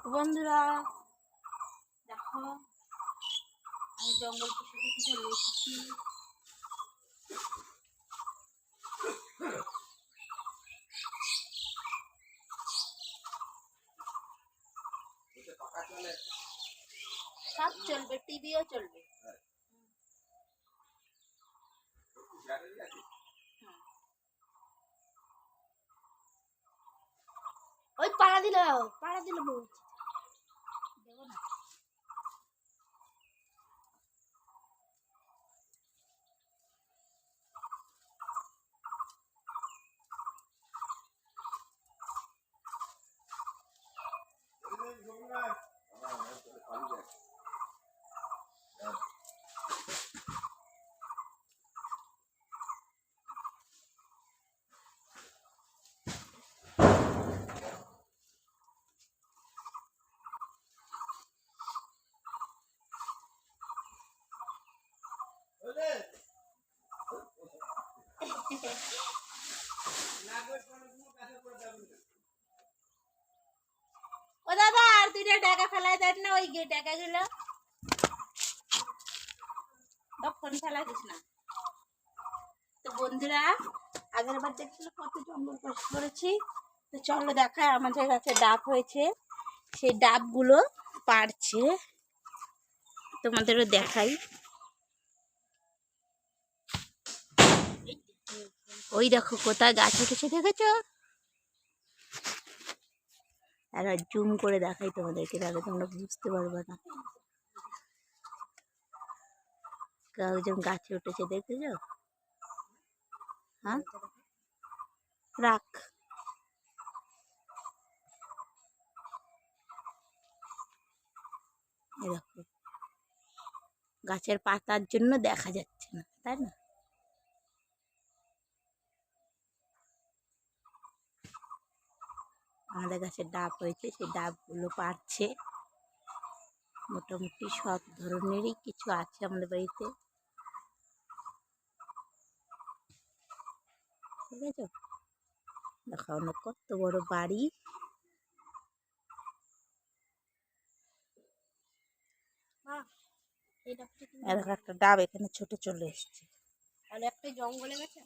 বন্ধুরা দেখো আমি জঙ্গল থেকে চলে এসেছি। সব চলবে, টিভিও চলবে। ওই পাড়া দিল বলছি দেবো না। ও দাদা আর দুইটা টাকা ফেলাই দেন না, ওই টাকা গুলো তখন ফেলাই দিস না। তো বন্ধুরা আগের বার দেখছিল কত জঙ্গল চাষ করেছি, তো চলো দেখায় আমাদের কাছে ডাব হয়েছে, সেই ডাবগুলো পাড়ছে, তোমাদেরও দেখাই। ওই দেখো কোথায় গাছ উঠেছে দেখেছ, আর জুম করে দেখাই তোমাদেরকে, তাহলে তোমরা বুঝতে পারবে না। কয়েকজন গাছে উঠেছে দেখেছ? হ্যাঁ রাখ। দেখো গাছের পাতার জন্য দেখা যাচ্ছে না, তাই না? আমাদের গাছের ডাব হয়েছে, সেই ডাবগুলো পাড়ছে। মোটামুটি সব ধরনেরই কিছু আছে আমাদের বাড়িতে, ঠিক আছে? দেখাও না কত বড় বাড়ি। দেখো একটা ডাব এখানে ছোট চলে এসছে, তাহলে একটা জঙ্গলে গেছে।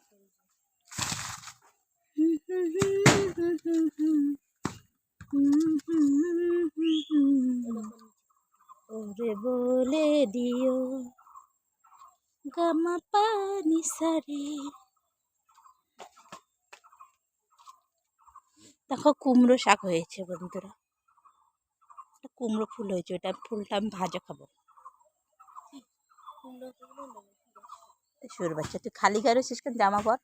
ওরে বলে দিও গামা পানি সারে। দেখো কুমড়ো শাক হয়েছে বন্ধুরা, কুমড়ো ফুল হয়েছে, ওটা ফুলটা আমি ভাজা খাবো। সুর বাচ্চা তুই খালি গায়ে শেষ করে জামা পর।